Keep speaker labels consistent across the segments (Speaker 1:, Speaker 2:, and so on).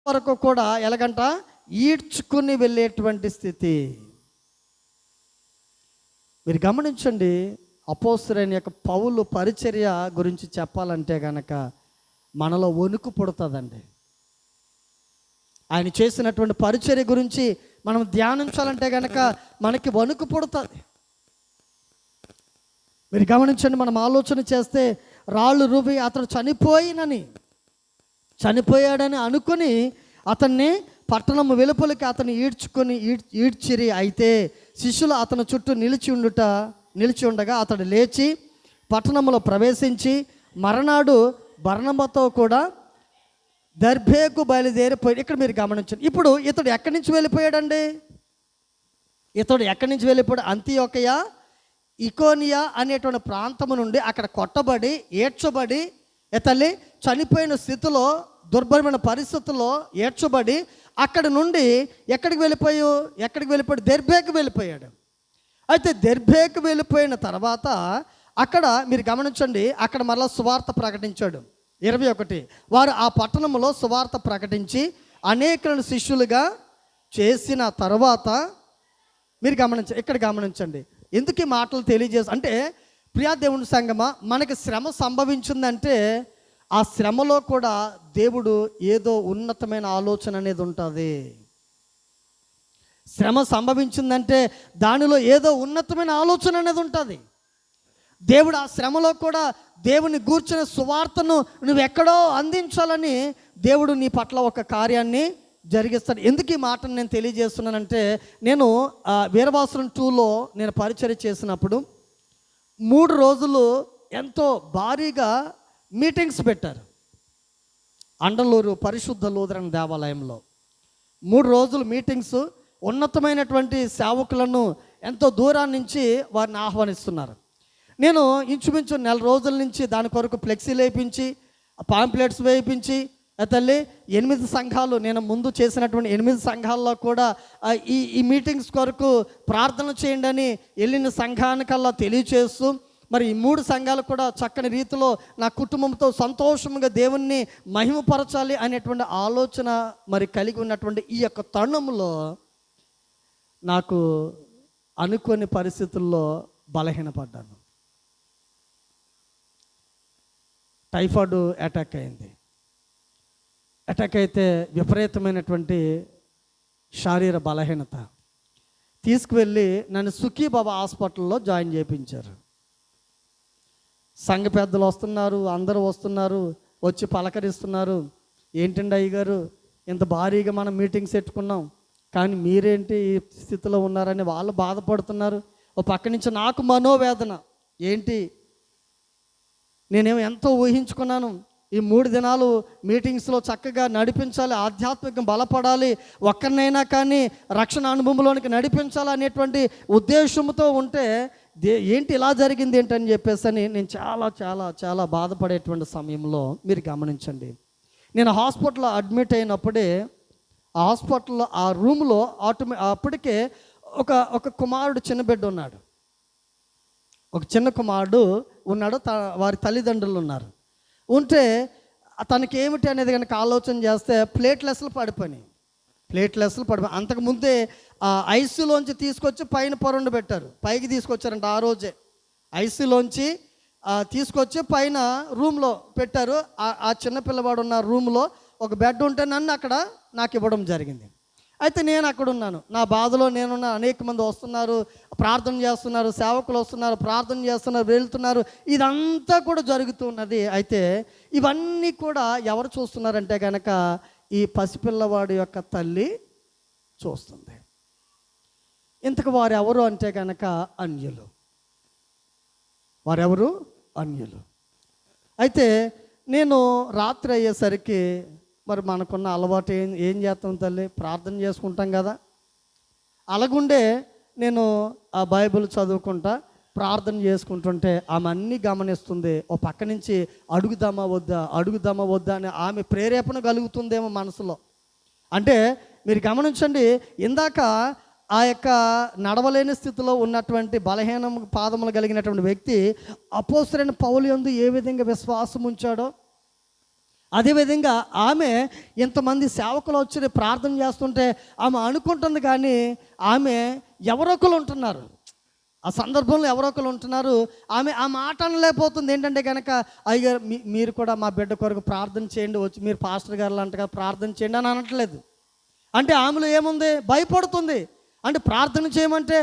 Speaker 1: వరకు కూడా ఎలాగంట ఈడ్చుకుని వెళ్ళేటువంటి స్థితి. మీరు గమనించండి, అపోస్తలుడైన యొక్క పౌలు పరిచర్య గురించి చెప్పాలంటే కనుక మనలో వణుకు పుడుతుందండి. ఆయన చేసినటువంటి పరిచర్య గురించి మనం ధ్యానించాలంటే కనుక మనకి వణుకు పుడుతుంది. మీరు గమనించండి, మనం ఆలోచన చేస్తే రాళ్ళు రువి అతను చనిపోయాడని అనుకుని అతన్ని పట్టణం వెలుపలికి అతన్ని ఈడ్చిరి. అయితే శిష్యులు అతని చుట్టూ నిలిచి ఉండగా అతడు లేచి పట్టణంలో ప్రవేశించి మరనాడు బర్నబాతో కూడా దర్బేకు బయలుదేరిపోయి. ఇక్కడ మీరు గమనించండి, ఇప్పుడు ఇతడు ఎక్కడి నుంచి వెళ్ళిపోయాడండి? అంతియోకయ ఇకోనియా అనేటువంటి ప్రాంతము నుండి అక్కడ కొట్టబడి ఏడ్చబడి తల్లి చనిపోయిన స్థితిలో దుర్భరమైన పరిస్థితుల్లో ఏడ్చబడి అక్కడ నుండి ఎక్కడికి వెళ్ళిపోయాడు? దెర్బేకు వెళ్ళిపోయాడు. అయితే దెర్బేకు వెళ్ళిపోయిన తర్వాత అక్కడ మీరు గమనించండి, అక్కడ మరలా సువార్త ప్రకటించాడు. 21 వారు ఆ పట్టణంలో సువార్త ప్రకటించి అనేకులను శిష్యులుగా చేసిన తర్వాత మీరు ఇక్కడ గమనించండి, ఎందుకు ఈ మాటలు అంటే ప్రియా దేవుని సంగమా, మనకి శ్రమ సంభవించిందంటే ఆ శ్రమలో కూడా దేవుడు ఏదో ఉన్నతమైన ఆలోచన అనేది ఉంటుంది. శ్రమ సంభవించిందంటే దానిలో ఏదో ఉన్నతమైన ఆలోచన అనేది ఉంటుంది. దేవుడు ఆ శ్రమలో కూడా దేవుని గూర్చిన సువార్తను నువ్వు ఎక్కడో అందించాలని దేవుడు నీ పట్ల ఒక కార్యాన్ని జరిగిస్తాడు. ఎందుకు ఈ మాటను నేను తెలియజేస్తున్నానంటే, నేను వీరవాసురం 2లో నేను పరిచర్య చేసినప్పుడు 3 రోజులు ఎంతో భారీగా మీటింగ్స్ పెట్టారు. అండలూరు పరిశుద్ధ లూథరన్ దేవాలయంలో 3 రోజులు మీటింగ్స్. ఉన్నతమైనటువంటి సేవకులను ఎంతో దూరాన్ని నుంచి వారిని ఆహ్వానిస్తున్నారు. నేను ఇంచుమించు 1 రోజుల నుంచి దాని కొరకు ఫ్లెక్సీలు వేయించి పాంప్లెట్స్ వేయించి తల్లి 8 సంఘాలు, నేను ముందు చేసినటువంటి 8 సంఘాల్లో కూడా ఈ మీటింగ్స్ కొరకు ప్రార్థన చేయండి అని వెళ్ళిన సంఘానికల్లా తెలియచేస్తూ, మరి ఈ 3 సంఘాలు కూడా చక్కని రీతిలో నా కుటుంబంతో సంతోషంగా దేవుణ్ణి మహిమపరచాలి అనేటువంటి ఆలోచన మరి కలిగి ఉన్నటువంటి ఈ యొక్క తరుణంలో నాకు అనుకోని పరిస్థితుల్లో బలహీనపడ్డాను. టైఫాయిడ్ అటాక్ అయింది. అటాక్ అయితే విపరీతమైనటువంటి శారీర బలహీనత. తీసుకువెళ్ళి నన్ను సుఖీబాబా హాస్పిటల్లో జాయిన్ చేయించారు. సంఘ పెద్దలు వస్తున్నారు, అందరూ వస్తున్నారు, వచ్చి పలకరిస్తున్నారు. ఏంటండి అయ్యగారు, ఇంత భారీగా మనం మీటింగ్స్ పెట్టుకున్నాం, కానీ మీరేంటి ఈ స్థితిలో ఉన్నారని వాళ్ళు బాధపడుతున్నారు. ఓ పక్క నుంచి నాకు మనోవేదన. ఏంటి, నేనేమో ఎంతో ఊహించుకున్నాను, ఈ 3 దినాలు మీటింగ్స్లో చక్కగా నడిపించాలి, ఆధ్యాత్మికంగా బలపడాలి, ఒక్కరినైనా కానీ రక్షణ అనుభవంలోనికి నడిపించాలి అనేటువంటి ఉద్దేశంతో ఉంటే ఏంటి ఇలా జరిగింది ఏంటని చెప్పేసి నేను చాలా చాలా చాలా బాధపడేటువంటి సమయంలో మీరు గమనించండి, నేను హాస్పిటల్లో అడ్మిట్ అయినప్పుడే ఆ హాస్పిటల్లో ఆ రూమ్లో అప్పటికే ఒక కుమారుడు, చిన్న బిడ్డ ఉన్నాడు. ఒక చిన్న కుమారుడు ఉన్నాడు, వారి తల్లిదండ్రులు ఉన్నారు. ఉంటే తనకి ఏమిటి అనేది కనుక ఆలోచన చేస్తే ప్లేట్లెస్లు పడిపోయి అంతకుముందే ఐసీలోంచి తీసుకొచ్చి పైన పొరండు పెట్టారు, పైకి తీసుకొచ్చారంట. ఆ రోజే ఐసీలోంచి తీసుకొచ్చి పైన రూమ్లో పెట్టారు. ఆ చిన్నపిల్లవాడు ఉన్న రూమ్లో ఒక బెడ్ ఉంటే నన్ను అక్కడ నాకు ఇవ్వడం జరిగింది. అయితే నేను అక్కడ ఉన్నాను, నా బాధలో నేనున్న. అనేక మంది వస్తున్నారు, ప్రార్థన చేస్తున్నారు, సేవకులు వస్తున్నారు, ప్రార్థన చేస్తున్నారు, వెళ్తున్నారు. ఇదంతా కూడా జరుగుతున్నది. అయితే ఇవన్నీ కూడా ఎవరు చూస్తున్నారంటే కనుక ఈ పసిపిల్లవాడి యొక్క తల్లి చూస్తుంది. ఇంతకు వారెవరు అంటే కనుక అన్యులు. అయితే నేను రాత్రి అయ్యేసరికి మరి మనకున్న అలవాటు ఏం చేస్తాం తల్లి, ప్రార్థన చేసుకుంటాం కదా. అలాగుండే నేను ఆ బైబిల్ చదువుకుంటా ప్రార్థన చేసుకుంటుంటే ఆమె అన్నీ గమనిస్తుంది. ఓ పక్క నుంచి అడుగుదామా వద్దా అని ఆమె ప్రేరేపణ కలుగుతుందేమో మనసులో. అంటే మీరు గమనించండి, ఇందాక ఆ యొక్క నడవలేని స్థితిలో ఉన్నటువంటి బలహీన పాదములు కలిగినటువంటి వ్యక్తి అపోస్తలుడైన పౌలు యందు ఏ విధంగా విశ్వాసం ఉంచాడో అదేవిధంగా ఆమె ఇంతమంది సేవకులు వచ్చి ప్రార్థన చేస్తుంటే ఆమె అనుకుంటుంది, కానీ ఆమె ఎవరొకరు ఉంటున్నారు, ఆ సందర్భంలో ఎవరొకరు ఉంటున్నారు. ఆమె ఆ మాట అనలేకపోతుంది. ఏంటంటే కనుక అయ్యగారు మీరు కూడా మా బిడ్డ కొరకు ప్రార్థన చేయండి, వచ్చి మీరు పాస్టర్ గారు అంటగా ప్రార్థన చేయండి అని అనట్లేదు. అంటే ఆమెలో ఏముంది? భయపడుతుంది. అంటే ప్రార్థన చేయమంటే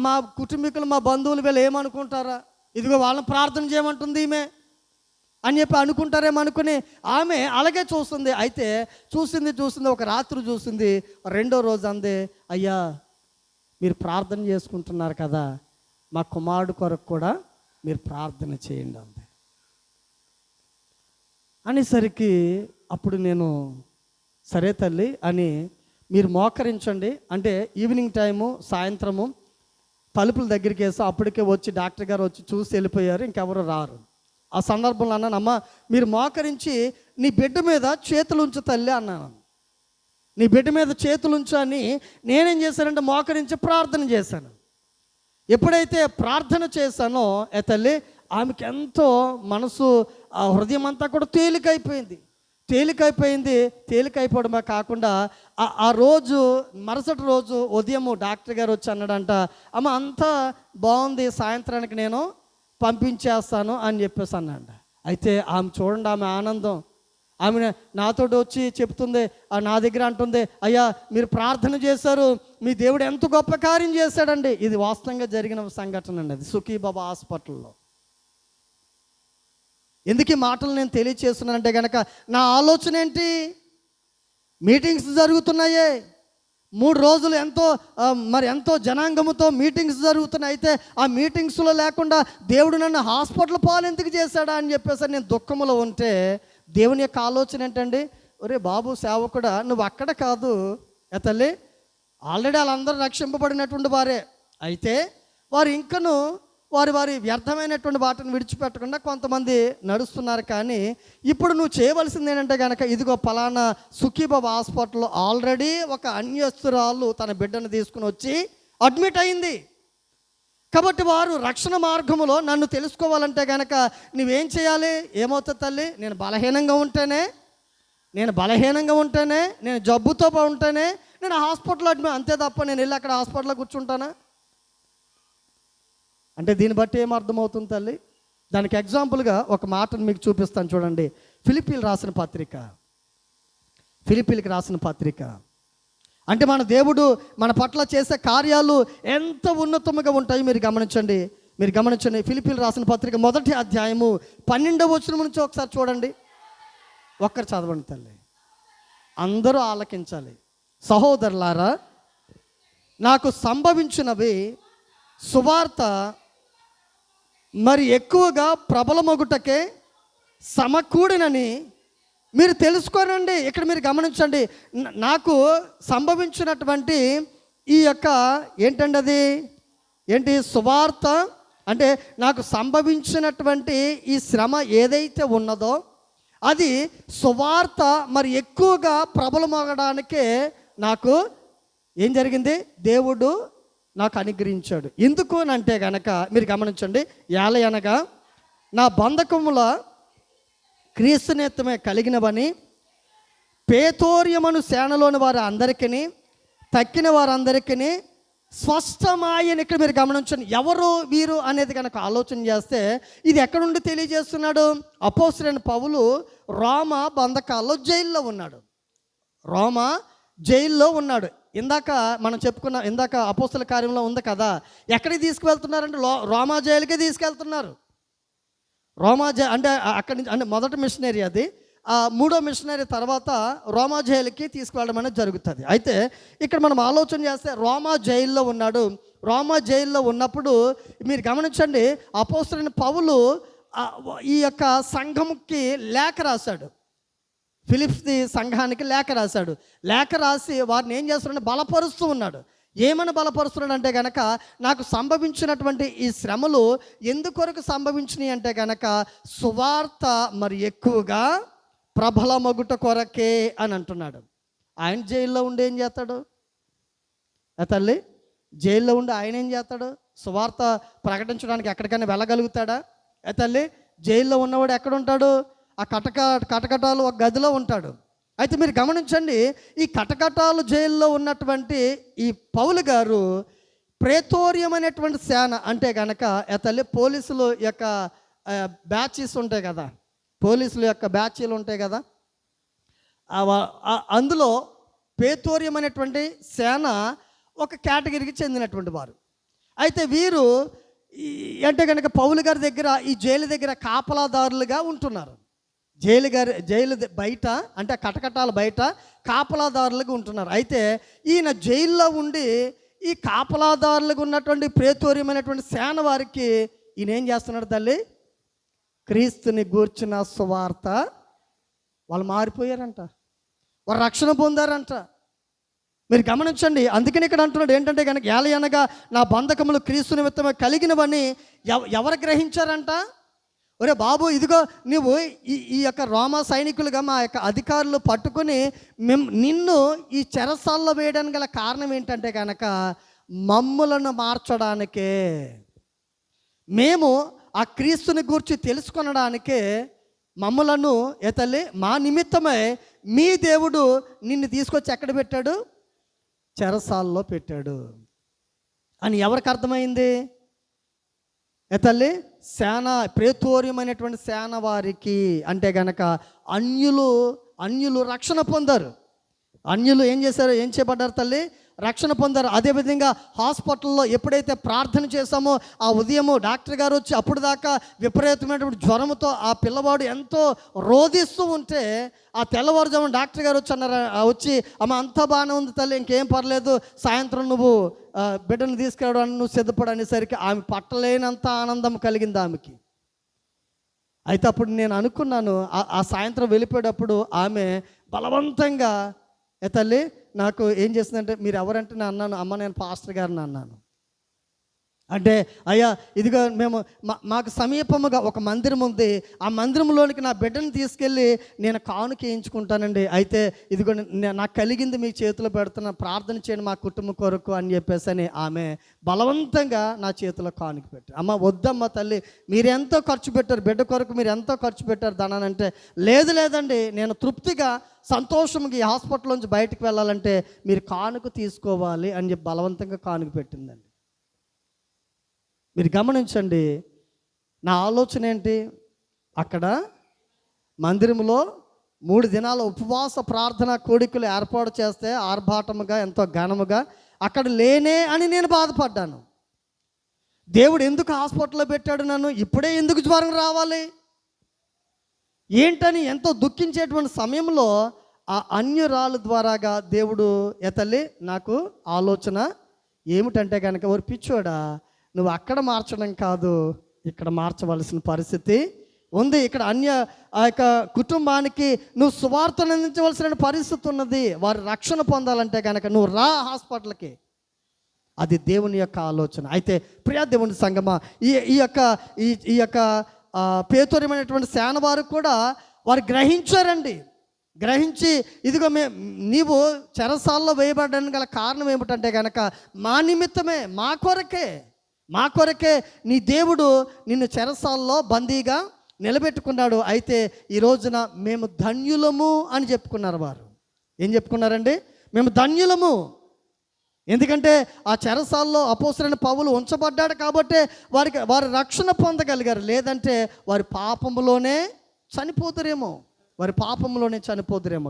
Speaker 1: మా కుటుంబీకులు, మా బంధువులు వీళ్ళు ఏమనుకుంటారా, ఇదిగో వాళ్ళని ప్రార్థన చేయమంటుంది ఈమె అని చెప్పి అనుకుంటారేమో అనుకుని ఆమె అలాగే చూస్తుంది. అయితే చూసింది ఒక రాత్రి చూసింది. రెండో రోజు అంది, అయ్యా మీరు ప్రార్థన చేసుకుంటున్నారు కదా, మా కుమారుడు కొరకు కూడా మీరు ప్రార్థన చేయండి అంది. అనేసరికి అప్పుడు నేను సరే తల్లి అని, మీరు మోకరించండి అంటే ఈవినింగ్ టైము, సాయంత్రము తలుపుల దగ్గరికి వేసి అప్పటికే వచ్చి డాక్టర్ గారు వచ్చి చూసి వెళ్ళిపోయారు, ఇంకెవరు రారు. ఆ సందర్భంలో అన్నాను, అమ్మ మీరు మోకరించి నీ బిడ్డ మీద చేతులు ఉంచు తల్లి అన్నాను. నీ బిడ్డ మీద చేతులు ఉంచు అని నేనేం చేశానంటే మోకరించి ప్రార్థన చేశాను. ఎప్పుడైతే ప్రార్థన చేశానో తల్లి, ఆమెకి ఎంతో మనసు, ఆ హృదయం అంతా కూడా తేలికైపోవడమే కాకుండా ఆ రోజు మరుసటి రోజు ఉదయము డాక్టర్ గారు వచ్చి అన్నాడంట, అమ్మ అంతా బాగుంది, సాయంత్రానికి నేను పంపించేస్తాను అని చెప్పేసి అన్నాడు. అయితే ఆమె చూడండి, ఆమె ఆనందం, ఆమె నాతో వచ్చి చెప్తుంది, నా దగ్గర అంటుంది, అయ్యా మీరు ప్రార్థన చేశారు, మీ దేవుడు ఎంత గొప్ప కార్యం చేశాడండి. ఇది వాస్తవంగా జరిగిన సంఘటన అండి, అది సుఖీబాబా హాస్పిటల్లో. ఎందుకు ఈ మాటలు నేను తెలియచేస్తున్నానంటే కనుక నా ఆలోచన ఏంటి, మీటింగ్స్ జరుగుతున్నాయే 3 రోజులు ఎంతో జనాంగముతో మీటింగ్స్ జరుగుతున్నాయి. అయితే ఆ మీటింగ్స్లో లేకుండా దేవుడు నన్ను హాస్పిటల్ పాలు ఎందుకు చేశాడా అని చెప్పేసి నేను దుఃఖంలో ఉంటే దేవుని యొక్క ఆలోచన ఏంటండి, ఒరే బాబు సేవకుడా, నువ్వు అక్కడ కాదు తల్లి, ఆల్రెడీ వాళ్ళందరూ రక్షింపబడినటువంటి వారే. అయితే వారు ఇంకను వారి వ్యర్థమైనటువంటి వాటిని విడిచిపెట్టకుండా కొంతమంది నడుస్తున్నారు. కానీ ఇప్పుడు నువ్వు చేయవలసింది ఏంటంటే కనుక, ఇదిగో పలానా సుఖీబాబా హాస్పిటల్లో ఆల్రెడీ ఒక అన్యస్తురాలు తన బిడ్డను తీసుకుని వచ్చి అడ్మిట్ అయింది. కాబట్టి వారు రక్షణ మార్గములో నన్ను తెలుసుకోవాలంటే కనుక నువ్వేం చేయాలి? ఏమవుతుంది తల్లి, నేను బలహీనంగా ఉంటేనే, నేను జబ్బుతో ఉంటేనే నేను హాస్పిటల్లో అడ్మిట్, అంతే తప్ప నేను వెళ్ళి అక్కడ హాస్పిటల్లో కూర్చుంటానా అంటే దీన్ని బట్టి ఏమర్థమవుతుంది తల్లి? దానికి ఎగ్జాంపుల్గా ఒక మాటను మీకు చూపిస్తాను చూడండి. ఫిలిప్పీలకు రాసిన పత్రిక అంటే మన దేవుడు మన పట్ల చేసే కార్యాలు ఎంత ఉన్నతముగా ఉంటాయి మీరు గమనించండి. ఫిలిప్పీలకు రాసిన పత్రిక 1వ అధ్యాయము 12వ వచనం నుంచి ఒకసారి చూడండి. ఒక్కరు చదవండి తల్లి, అందరూ ఆలకించాలి. సహోదరులారా, నాకు సంభవించినవి సువార్త మరి ఎక్కువగా ప్రబలమగుటకే సమకూడినని మీరు తెలుసుకోనండి. ఇక్కడ మీరు గమనించండి, నాకు సంభవించినటువంటి ఈ యొక్క ఏంటండి, అది ఏంటి సువార్త అంటే నాకు సంభవించినటువంటి ఈ శ్రమ ఏదైతే ఉన్నదో అది సువార్త మరి ఎక్కువగా ప్రబలమగడానికే నాకు ఏం జరిగింది, దేవుడు నాకు అనుగ్రహించాడు. ఎందుకు అంటే గనక మీరు గమనించండి, ఏలయనగా నా బంధకముల క్రీస్తునిత్తమే కలిగినవని పేతోర్యమను సేనలోని వారు అందరికీ తక్కిన వారందరికీ స్పష్టమాయని. ఇక్కడ మీరు గమనించండి, ఎవరు వీరు అనేది కనుక ఆలోచన చేస్తే ఇది ఎక్కడ నుండి తెలియజేస్తున్నాడు? అపోస్తలుడైన పౌలు రోమా బంధకాల్లో జైల్లో ఉన్నాడు. ఇందాక మనం చెప్పుకున్న అపోస్తల కార్యంలో ఉంది కదా, ఎక్కడికి తీసుకువెళ్తున్నారంటే రోమా జైలుకే తీసుకెళ్తున్నారు. అంటే అక్కడి నుంచి అంటే మొదటి మిషనరీ అది, 3వ మిషనరీ తర్వాత రోమా జైలుకి తీసుకువెళ్ళడం అనేది జరుగుతుంది. అయితే ఇక్కడ మనం ఆలోచన చేస్తే రోమా జైల్లో ఉన్నాడు. రోమా జైల్లో ఉన్నప్పుడు మీరు గమనించండి, అపోస్తలుడైన పౌలు ఈ యొక్క సంఘముకి లేఖ రాశాడు. ఫిలిప్పీ సంఘానికి లేఖ రాసి వారిని ఏం చేస్తున్నాడు, బలపరుస్తూ ఉన్నాడు. ఏమని బలపరుస్తున్నాడు అంటే కనుక, నాకు సంభవించినటువంటి ఈ శ్రమలు ఎందుకొరకు సంభవించినాయి అంటే కనుక సువార్త మరి ఎక్కువగా ప్రబలమగుట కొరకే అని అంటున్నాడు. ఆయన జైల్లో ఉండి ఏం చేస్తాడు తల్లి? జైల్లో ఉండి ఆయన ఏం చేస్తాడు? సువార్త ప్రకటించడానికి ఎక్కడికైనా వెళ్ళగలుగుతాడా తల్లి? జైల్లో ఉన్నవాడు ఎక్కడ ఉంటాడు? ఆ కటకటాలు ఒక గదిలో ఉంటాడు. అయితే మీరు గమనించండి, ఈ కటకటాలు జైల్లో ఉన్నటువంటి ఈ పౌలు గారు ప్రేతోరియం అనేటువంటి సేన అంటే కనుక తల్లి పోలీసులు యొక్క బ్యాచెస్ ఉంటాయి కదా, పోలీసుల యొక్క బ్యాచీలు ఉంటాయి కదా, అందులో ప్రేతోరియం అనేటువంటి సేన ఒక కేటగిరీకి చెందినటువంటి వారు. అయితే వీరు అంటే కనుక పౌలు గారి దగ్గర ఈ జైలు దగ్గర కాపలాదారులుగా ఉంటున్నారు. జైలు బయట అంటే కటకటాల బయట కాపలాదారులుగా ఉంటున్నారు. అయితే ఈయన జైల్లో ఉండి ఈ కాపలాదారులుగా ఉన్నటువంటి ప్రేతోరియం అనేటువంటి సేన వారికి ఈయన ఏం చేస్తున్నాడు తల్లి? క్రీస్తుని గూర్చిన సువార్త వాళ్ళు మారిపోయారంట, వారు రక్షణ పొందారంట. మీరు గమనించండి, అందుకని ఇక్కడ అంటున్నాడు ఏంటంటే కనుక ఏలయనగా నా బంధకములు క్రీస్తు నిమిత్తమే కలిగినవని ఎవరు గ్రహించారంట? ఒరే బాబు, ఇదిగో నువ్వు ఈ యొక్క రోమా సైనికులుగా మా యొక్క అధికారులు పట్టుకొని నిన్ను ఈ చెరసాల్లో వేయడానికి గల కారణం ఏంటంటే కనుక మమ్ములను మార్చడానికే, మేము ఆ క్రీస్తుని గూర్చి తెలుసుకొనడానికే మమ్ములను తల్లి మా నిమిత్తమై మీ దేవుడు నిన్ను తీసుకొచ్చి ఎక్కడ పెట్టాడు? చెరసాల్లో పెట్టాడు అని ఎవరికి అర్థమైంది? తల్లి సేన ప్రేతోరియం అనేటువంటి సేన వారికి. అంటే గనక అన్యులు రక్షణ పొందారు. అన్యులు ఏం చేశారు? ఏం చేయబడ్డారు తల్లి? రక్షణ పొందారు. అదేవిధంగా హాస్పిటల్లో ఎప్పుడైతే ప్రార్థన చేశామో ఆ ఉదయము డాక్టర్ గారు వచ్చి అప్పుడు దాకా విపరీతమైనటువంటి జ్వరంతో ఆ పిల్లవాడు ఎంతో రోధిస్తూ ఉంటే ఆ తెల్లవారుజామున డాక్టర్ గారు వచ్చి అమ్మ అంతా బాగానే ఉంది తల్లి, ఇంకేం పర్లేదు, సాయంత్రం నువ్వు బిడ్డను తీసుకురావడానికి నువ్వు సిద్ధపడు అనేసరికి ఆమె పట్టలేనంత ఆనందం కలిగింది ఆమెకి. అయితే అప్పుడు నేను అనుకున్నాను, ఆ సాయంత్రం వెళ్ళిపోయేటప్పుడు ఆమె బలవంతంగా తల్లి నాకు ఏం చేసిందంటే, మీరు ఎవరంటే నేను అన్నాను, అమ్మ నేను పాస్టర్ గారిని అన్నాను. అంటే అయ్యా ఇదిగో మేము మాకు సమీపముగా ఒక మందిరం ఉంది, ఆ మందిరంలోనికి నా బిడ్డను తీసుకెళ్ళి నేను కానుక వేయించుకుంటానండి. అయితే ఇదిగో నాకు కలిగింది మీ చేతిలో పెడుతున్నా, ప్రార్థన చేయండి మా కుటుంబం కొరకు అని చెప్పేసి అని ఆమె బలవంతంగా నా చేతిలో కానుక పెట్టారు. అమ్మ వద్దమ్మ తల్లి, మీరు ఎంతో ఖర్చు పెట్టారు, బిడ్డ కొరకు మీరు ఎంతో ఖర్చు పెట్టారు ధనాన్ని అంటే, లేదండి నేను తృప్తిగా సంతోషంగా ఈ హాస్పిటల్ నుంచి బయటకు వెళ్ళాలంటే మీరు కానుక తీసుకోవాలి అని చెప్పి బలవంతంగా కానుక పెట్టిందండి. మీరు గమనించండి, నా ఆలోచన ఏంటి? అక్కడ మందిరంలో 3 దినాల ఉపవాస ప్రార్థన కోడికలు ఏర్పాటు చేస్తే ఆర్భాటముగా ఎంతో ఘనముగా అక్కడ లేనే అని నేను బాధపడ్డాను. దేవుడు ఎందుకు హాస్పిటల్లో పెట్టాడు నన్ను? ఇప్పుడే ఎందుకు జ్వరం రావాలి ఏంటని ఎంతో దుఃఖించేటువంటి సమయంలో ఆ అన్యురాలు ద్వారాగా దేవుడు తల్లి నాకు ఆలోచన ఏమిటంటే కనుక, ఓరి పిచ్చోడా, నువ్వు అక్కడ మార్చడం కాదు, ఇక్కడ మార్చవలసిన పరిస్థితి ఉంది. ఇక్కడ ఆ యొక్క కుటుంబానికి నువ్వు సువార్తను అందించవలసిన పరిస్థితి ఉన్నది. వారు రక్షణ పొందాలంటే కనుక నువ్వు రా హాస్పిటల్కి. అది దేవుని యొక్క ఆలోచన. అయితే ప్రియా దేవుని సంగమా, ఈ యొక్క ప్రేతోరిమైనటువంటి సేన వారు కూడా వారు గ్రహించారండి. గ్రహించి ఇదిగో నీవు చెరసాల్లో వేయబడడానికి గల కారణం ఏమిటంటే కనుక మా నిమిత్తమే, మా కొరకే నీ దేవుడు నిన్ను చెరసాల్లో బందీగా నిలబెట్టుకున్నాడు. అయితే ఈ రోజున మేము ధన్యులము అని చెప్పుకున్నారు. వారు ఏం చెప్పుకున్నారండి? మేము ధన్యులము. ఎందుకంటే ఆ చెరసాల్లో అపోస్తలుడైన పౌలు ఉంచబడ్డాడు కాబట్టి వారు రక్షణ పొందగలిగారు. లేదంటే వారి పాపములోనే చనిపోతురేమో.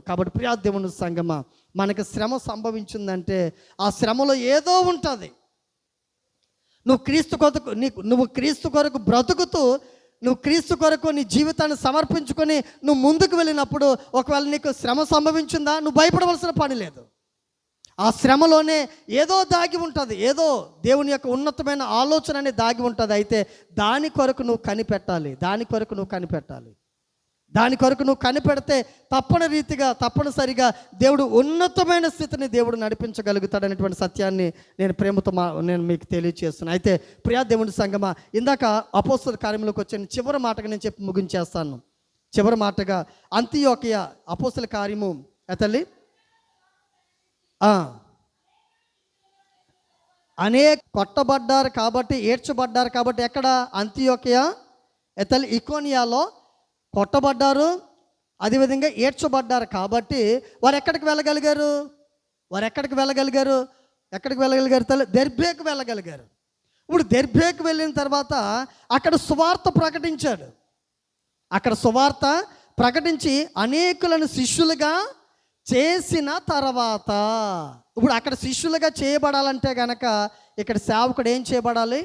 Speaker 1: కాబట్టి ప్రియా దేవుని సంగమా, మనకి శ్రమ సంభవించిందంటే ఆ శ్రమలో ఏదో ఉంటుంది. నువ్వు క్రీస్తు కొరకు బ్రతుకుతూ, నువ్వు క్రీస్తు కొరకు నీ జీవితాన్ని సమర్పించుకొని నువ్వు ముందుకు వెళ్ళినప్పుడు ఒకవేళ నీకు శ్రమ సంభవించిందా, నువ్వు భయపడవలసిన పని లేదు. ఆ శ్రమలోనే ఏదో దాగి ఉంటుంది, ఏదో దేవుని యొక్క ఉన్నతమైన ఆలోచన అనేది దాగి ఉంటుంది. అయితే దాని కొరకు నువ్వు కనిపెట్టాలి. దాని కొరకు నువ్వు కనిపెడితే తప్పనిసరిగా దేవుడు ఉన్నతమైన స్థితిని దేవుడు నడిపించగలుగుతాడనేటువంటి సత్యాన్ని నేను ప్రేమతో నేను మీకు తెలియజేస్తున్నాను. అయితే ప్రియా దేవుని సంగమా, ఇందాక అపోస్తల కార్యంలోకి వచ్చిన చివరి మాటగా నేను చెప్పి ముగించేస్తాను. చివరి మాటగా అంతియోకియ అపోస్తల కార్యము తల్లి అనేక కొట్టబడ్డారు కాబట్టి, ఏడ్చబడ్డారు కాబట్టి ఎక్కడ? అంతియోకియ తల్లి ఇకోనియాలో కొట్టబడ్డారు, అదేవిధంగా ఏడ్చబడ్డారు. కాబట్టి వారు ఎక్కడికి వెళ్ళగలిగారు? ఎక్కడికి వెళ్ళగలిగారు తల్లి? దెర్బేకు వెళ్ళగలిగారు. ఇప్పుడు దెర్బేకు వెళ్ళిన తర్వాత అక్కడ సువార్త ప్రకటించాడు. అక్కడ సువార్త ప్రకటించి అనేకులను శిష్యులుగా చేసిన తర్వాత, ఇప్పుడు అక్కడ శిష్యులుగా చేయబడాలంటే గనక ఇక్కడ సేవకుడు ఏం చేయబడాలి?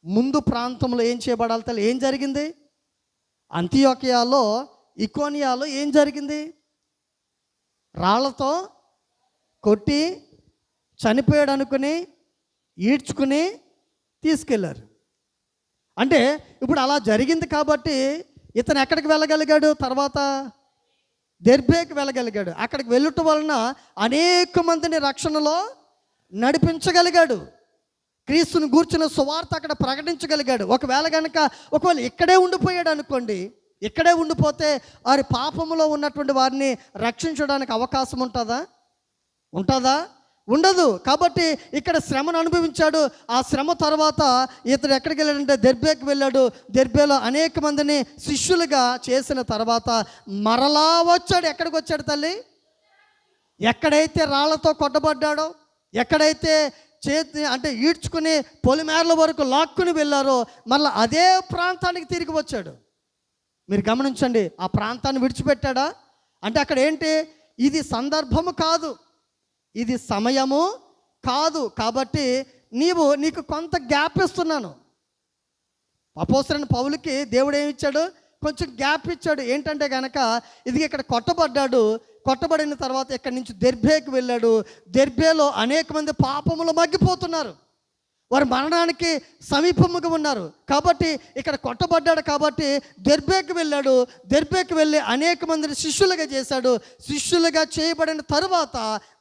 Speaker 1: ముందు ప్రాంతంలో ఏం చేయబడాలి తల్లి? ఏం జరిగింది? అంతియోకియాలో, ఇకోనియాలో ఏం జరిగింది? రాళ్లతో కొట్టి చనిపోయాడు అనుకుని ఈడ్చుకుని తీసుకెళ్ళారు. అంటే ఇప్పుడు అలా జరిగింది కాబట్టి ఇతను ఎక్కడికి వెళ్ళగలిగాడు? తర్వాత దెర్బేకు వెళ్ళగలిగాడు. అక్కడికి వెళ్ళటం వలన అనేక మందిని రక్షణలో నడిపించగలిగాడు. క్రీస్తుని గూర్చిన సువార్త అక్కడ ప్రకటించగలిగాడు. ఒకవేళ ఇక్కడే ఉండిపోయాడు అనుకోండి, ఇక్కడే ఉండిపోతే వారి పాపములో ఉన్నటువంటి వారిని రక్షించడానికి అవకాశం ఉంటుందా? ఉండదు. కాబట్టి ఇక్కడ శ్రమను అనుభవించాడు. ఆ శ్రమ తర్వాత ఇతడు ఎక్కడికి వెళ్ళాడంటే దెర్బేకు వెళ్ళాడు. దెర్బేలో అనేక మందిని శిష్యులుగా చేసిన తర్వాత మరలా వచ్చాడు. ఎక్కడికి వచ్చాడు తల్లి? ఎక్కడైతే రాళ్లతో కొట్టబడ్డాడో, ఎక్కడైతే ఈడ్చుకుని పొలిమేరల వరకు లాక్కుని వెళ్ళారో మళ్ళీ అదే ప్రాంతానికి తిరిగి వచ్చాడు. మీరు గమనించండి, ఆ ప్రాంతాన్ని విడిచిపెట్టాడా? అంటే అక్కడ ఏంటి? ఇది సందర్భము కాదు, ఇది సమయము కాదు. కాబట్టి నీకు కొంత గ్యాప్ ఇస్తున్నాను. అపోస్తలుడైన పౌలుకి దేవుడు ఏమి ఇచ్చాడు? కొంచెం గ్యాప్ ఇచ్చాడు. ఏంటంటే కనుక ఇది ఇక్కడ కొట్టబడిన తర్వాత ఇక్కడి నుంచి దెర్బేకు వెళ్ళాడు. దెర్బేలో అనేక మంది పాపములు మగ్గిపోతున్నారు, వారు మరణానికి సమీపముగా ఉన్నారు. కాబట్టి ఇక్కడ కొట్టబడ్డాడు కాబట్టి దెర్బేకు వెళ్ళాడు. దెర్బేకు వెళ్ళి అనేక మందిని శిష్యులుగా చేశాడు. శిష్యులుగా చేయబడిన తరువాత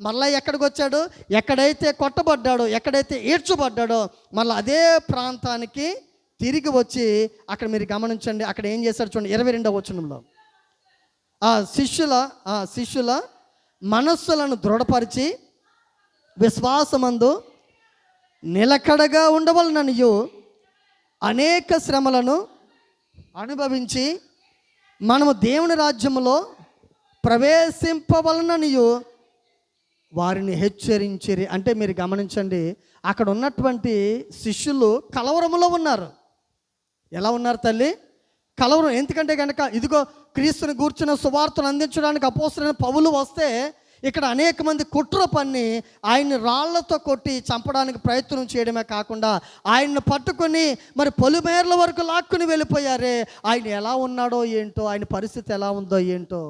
Speaker 1: మళ్ళీ ఎక్కడికి వచ్చాడు? ఎక్కడైతే కొట్టబడ్డాడో, ఎక్కడైతే ఈడ్చబడ్డాడో మళ్ళీ అదే ప్రాంతానికి తిరిగి వచ్చి అక్కడ మీరు గమనించండి, అక్కడ ఏం చేశాడు చూడండి 22వ వచనంలో. ఆ శిష్యుల మనస్సులను దృఢపరిచి విశ్వాసమందు నిలకడగా ఉండవలననియు అనేక శ్రమలను అనుభవించి మనము దేవుని రాజ్యములో ప్రవేశింపవలననియు వారిని హెచ్చరించిరి. అంటే మీరు గమనించండి, అక్కడ ఉన్నటువంటి శిష్యులు కలవరములో ఉన్నారు. ఎలా ఉన్నారు తల్లి? కలవరం. ఎందుకంటే కనుక ఇదిగో క్రీస్తుని గూర్చిన సువార్తను అందించడానికి అపోస్తలుడైన పౌలు వస్తే ఇక్కడ అనేక మంది కుట్ర పన్ని ఆయన్ని రాళ్లతో కొట్టి చంపడానికి ప్రయత్నం చేయడమే కాకుండా ఆయన్ని పట్టుకొని మరి పొలిమేర్ల వరకు లాక్కుని వెళ్ళిపోయారే. ఆయన ఎలా ఉన్నాడో ఏంటో, ఆయన పరిస్థితి ఎలా ఉందో ఏంటో,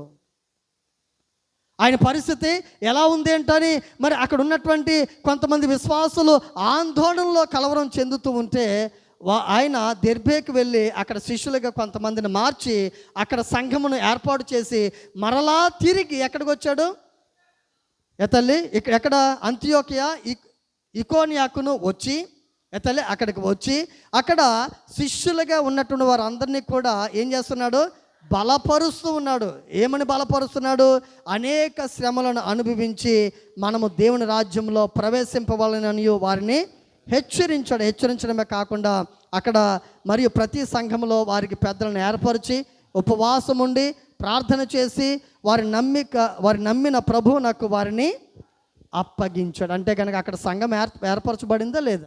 Speaker 1: ఆయన పరిస్థితి ఎలా ఉంది ఏంటని మరి అక్కడ ఉన్నటువంటి కొంతమంది విశ్వాసులు ఆందోళనలో కలవరం చెందుతూ ఉంటే ఆయన దెర్బేకు వెళ్ళి అక్కడ శిష్యులుగా కొంతమందిని మార్చి అక్కడ సంఘమును ఏర్పాటు చేసి మరలా తిరిగి ఎక్కడికి వచ్చాడు? తల్లి ఎక్కడ? అంతియోకియా ఇకోనియాకును వచ్చి తల్లి అక్కడికి వచ్చి అక్కడ శిష్యులుగా ఉన్నటువంటి వారందరినీ కూడా ఏం చేస్తున్నాడు? బలపరుస్తూ ఉన్నాడు. ఏమని బలపరుస్తున్నాడు? అనేక శ్రమలను అనుభవించి మనము దేవుని రాజ్యంలో ప్రవేశింపవాలని వారిని హెచ్చరించడమే కాకుండా అక్కడ మరియు ప్రతి సంఘంలో వారికి పెద్దలను ఏర్పరిచి ఉపవాసం ఉండి ప్రార్థన చేసి వారి నమ్మిన ప్రభువునకు వారిని అప్పగించాడు. అంటే కనుక అక్కడ సంఘం ఏర్పరచబడిందా లేదా?